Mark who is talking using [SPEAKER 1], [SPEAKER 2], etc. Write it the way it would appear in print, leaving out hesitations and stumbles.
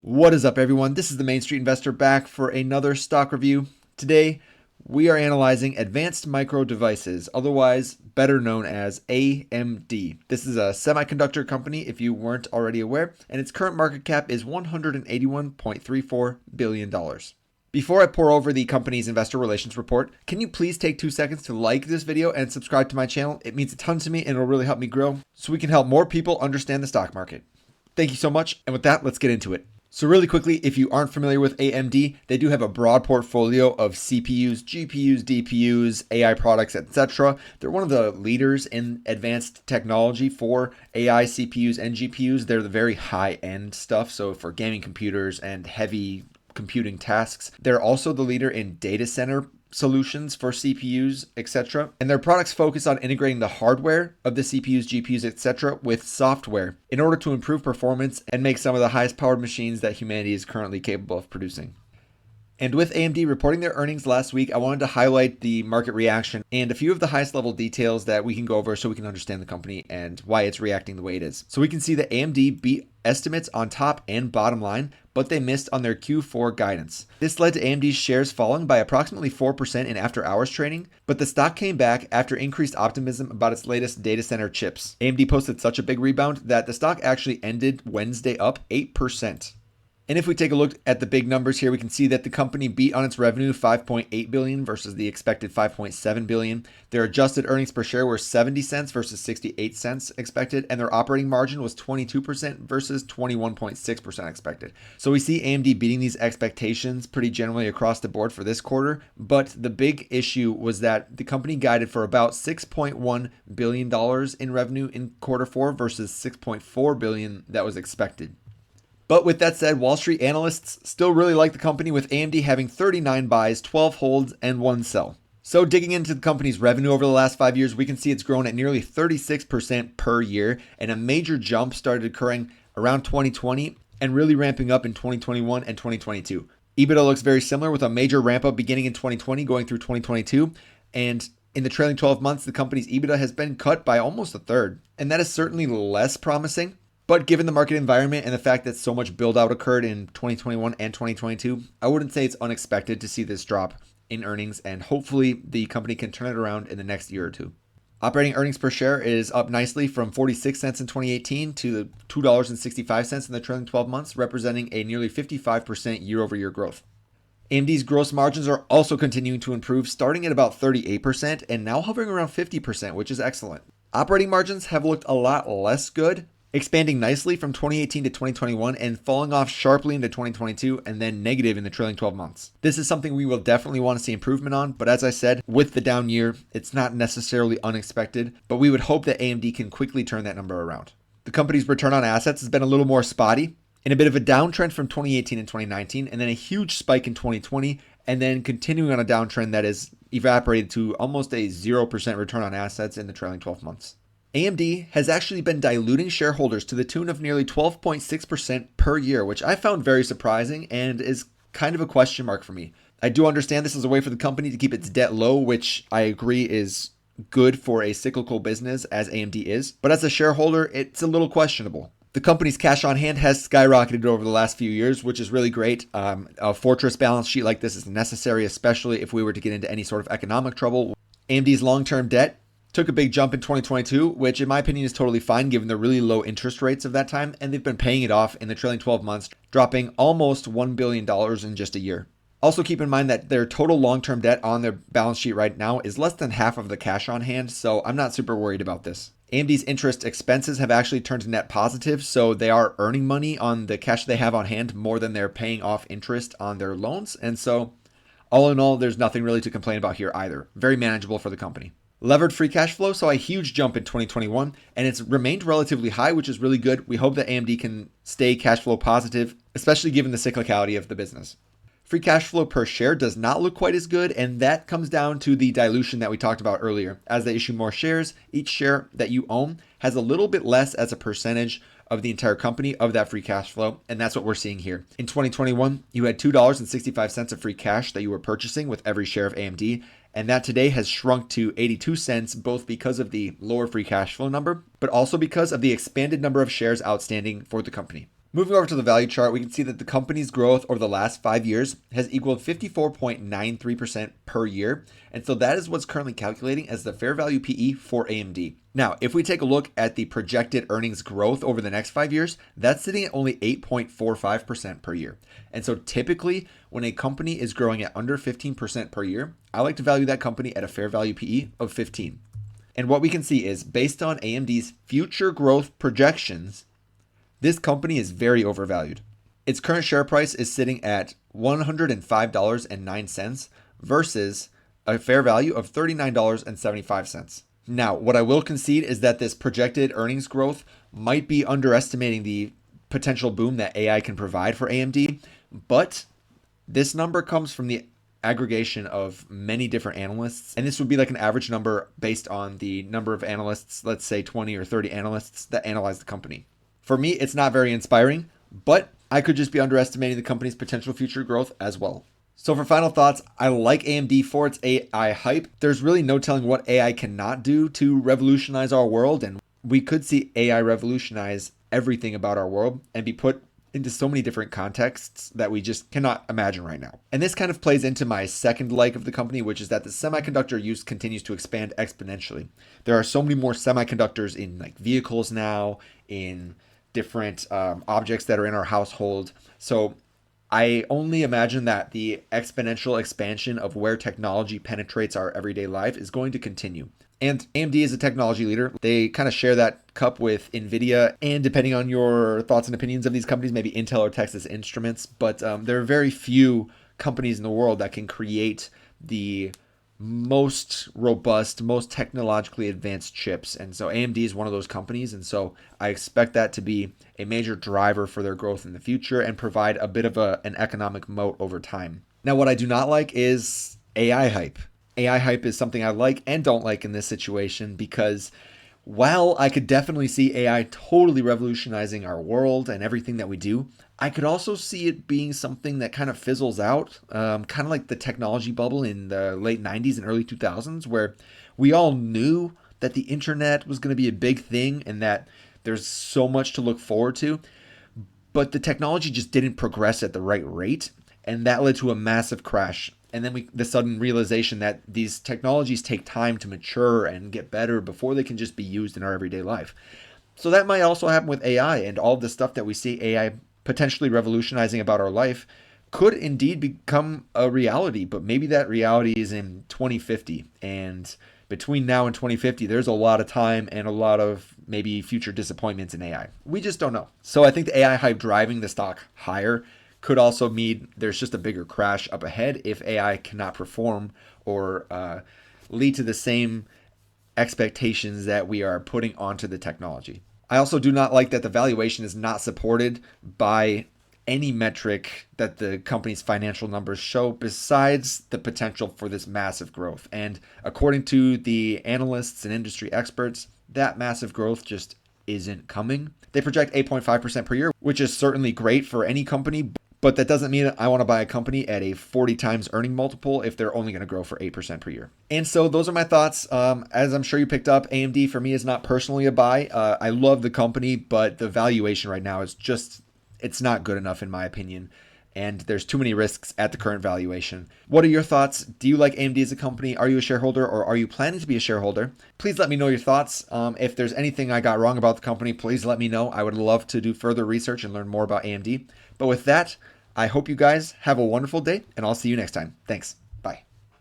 [SPEAKER 1] What is up, everyone? This is the Main Street Investor back for another stock review. Today, we are analyzing Advanced Micro Devices, otherwise better known as AMD. This is a semiconductor company, if you weren't already aware, and its current market cap is $181.34 billion. Before I pour over the company's investor relations report, can you please take 2 seconds to like this video and subscribe to my channel? It means a ton to me and it'll really help me grow so we can help more people understand the stock market. Thank you so much, and with that, let's get into it. So really quickly, if you aren't familiar with AMD, they do have a broad portfolio of CPUs, GPUs, DPUs, AI products, etc. They're one of the leaders in advanced technology for AI CPUs and GPUs. They're the very high-end stuff, so for gaming computers and heavy computing tasks. They're also the leader in data center solutions for CPUs, etc. And their products focus on integrating the hardware of the CPUs, GPUs, etc. with software in order to improve performance and make some of the highest powered machines that humanity is currently capable of producing. And with AMD reporting their earnings last week, I wanted to highlight the market reaction and a few of the highest level details that we can go over so we can understand the company and why it's reacting the way it is. So we can see that AMD beat estimates on top and bottom line, but they missed on their Q4 guidance. This led to AMD's shares falling by approximately 4% in after hours trading, but the stock came back after increased optimism about its latest data center chips. AMD posted such a big rebound that the stock actually ended Wednesday up 8%. And if we take a look at the big numbers here, we can see that the company beat on its revenue $5.8 billion versus the expected $5.7 billion. Their adjusted earnings per share were 70 cents versus 68 cents expected, and their operating margin was 22% versus 21.6% expected. So we see AMD beating these expectations pretty generally across the board for this quarter, but the big issue was that the company guided for about $6.1 billion in revenue in quarter four versus $6.4 billion that was expected. But with that said, Wall Street analysts still really like the company, with AMD having 39 buys, 12 holds, and 1 sell. So digging into the company's revenue over the last 5 years, we can see it's grown at nearly 36% per year, and a major jump started occurring around 2020 and really ramping up in 2021 and 2022. EBITDA looks very similar, with a major ramp up beginning in 2020 going through 2022, and in the trailing 12 months, the company's EBITDA has been cut by almost a third, and that is certainly less promising. But given the market environment and the fact that so much build out occurred in 2021 and 2022, I wouldn't say it's unexpected to see this drop in earnings, and hopefully the company can turn it around in the next year or two. Operating earnings per share is up nicely from 46 cents in 2018 to $2.65 in the trailing 12 months, representing a nearly 55% year-over-year growth. AMD's gross margins are also continuing to improve, starting at about 38% and now hovering around 50%, which is excellent. Operating margins have looked a lot less good, expanding nicely from 2018 to 2021 and falling off sharply into 2022 and then negative in the trailing 12 months. This is something we will definitely want to see improvement on, but as I said, with the down year, it's not necessarily unexpected, but we would hope that AMD can quickly turn that number around. The company's return on assets has been a little more spotty, in a bit of a downtrend from 2018 and 2019, and then a huge spike in 2020, and then continuing on a downtrend that has evaporated to almost a 0% return on assets in the trailing 12 months. AMD has actually been diluting shareholders to the tune of nearly 12.6% per year, which I found very surprising and is kind of a question mark for me. I do understand this is a way for the company to keep its debt low, which I agree is good for a cyclical business as AMD is, but as a shareholder, it's a little questionable. The company's cash on hand has skyrocketed over the last few years, which is really great. A fortress balance sheet like this is necessary, especially if we were to get into any sort of economic trouble. AMD's long-term debt took a big jump in 2022, which in my opinion is totally fine given the really low interest rates of that time, and they've been paying it off in the trailing 12 months, dropping almost $1 billion in just a year. Also keep in mind that their total long-term debt on their balance sheet right now is less than half of the cash on hand, so I'm not super worried about this. AMD's interest expenses have actually turned to net positive, so they are earning money on the cash they have on hand more than they're paying off interest on their loans, and so all in all, there's nothing really to complain about here either. Very manageable for the company. Levered free cash flow saw a huge jump in 2021, and it's remained relatively high, which is really good. We hope that AMD can stay cash flow positive, especially given the cyclicality of the business. Free cash flow per share does not look quite as good, and that comes down to the dilution that we talked about earlier. As they issue more shares, each share that you own has a little bit less as a percentage of the entire company of that free cash flow, and that's what we're seeing here. In 2021, you had $2.65 of free cash that you were purchasing with every share of AMD, and that today has shrunk to 82 cents, both because of the lower free cash flow number, but also because of the expanded number of shares outstanding for the company. Moving over to the value chart, we can see that the company's growth over the last 5 years has equaled 54.93% per year. And so that is what's currently calculating as the fair value PE for AMD. Now, if we take a look at the projected earnings growth over the next 5 years, that's sitting at only 8.45% per year. And so typically, when a company is growing at under 15% per year, I like to value that company at a fair value PE of 15. And what we can see is based on AMD's future growth projections, this company is very overvalued. Its current share price is sitting at $105.09 versus a fair value of $39.75. Now, what I will concede is that this projected earnings growth might be underestimating the potential boom that AI can provide for AMD, but this number comes from the aggregation of many different analysts, and this would be like an average number based on the number of analysts, let's say 20 or 30 analysts that analyze the company. For me, it's not very inspiring, but I could just be underestimating the company's potential future growth as well. So for final thoughts, I like AMD for its AI hype. There's really no telling what AI cannot do to revolutionize our world, and we could see AI revolutionize everything about our world and be put into so many different contexts that we just cannot imagine right now. And this kind of plays into my second like of the company, which is that the semiconductor use continues to expand exponentially. There are so many more semiconductors in like vehicles now, in different objects that are in our household. So I only imagine that the exponential expansion of where technology penetrates our everyday life is going to continue. And AMD is a technology leader. They kind of share that cup with NVIDIA, and depending on your thoughts and opinions of these companies, maybe Intel or Texas Instruments. But there are very few companies in the world that can create the most robust, most technologically advanced chips. And so AMD is one of those companies. And so I expect that to be a major driver for their growth in the future and provide a bit of an economic moat over time. Now, what I do not like is AI hype. AI hype is something I like and don't like in this situation because while I could definitely see AI totally revolutionizing our world and everything that we do, I could also see it being something that kind of fizzles out, kind of like the technology bubble in the late 90s and early 2000s, where we all knew that the internet was going to be a big thing and that there's so much to look forward to, but the technology just didn't progress at the right rate, and that led to a massive crash. And then the sudden realization that these technologies take time to mature and get better before they can just be used in our everyday life. So that might also happen with AI, and all the stuff that we see AI potentially revolutionizing about our life could indeed become a reality, but maybe that reality is in 2050. And between now and 2050, there's a lot of time and a lot of maybe future disappointments in AI. We just don't know. So I think the AI hype driving the stock higher could also mean there's just a bigger crash up ahead if AI cannot perform or lead to the same expectations that we are putting onto the technology. I also do not like that the valuation is not supported by any metric that the company's financial numbers show besides the potential for this massive growth. And according to the analysts and industry experts, that massive growth just isn't coming. They project 8.5% per year, which is certainly great for any company, but that doesn't mean I want to buy a company at a 40 times earning multiple if they're only going to grow for 8% per year. And so those are my thoughts. As I'm sure you picked up, AMD for me is not personally a buy. I love the company, but the valuation right now is just, it's not good enough in my opinion. And there's too many risks at the current valuation. What are your thoughts? Do you like AMD as a company? Are you a shareholder or are you planning to be a shareholder? Please let me know your thoughts. If there's anything I got wrong about the company, please let me know. I would love to do further research and learn more about AMD. But with that, I hope you guys have a wonderful day and I'll see you next time. Thanks. Bye.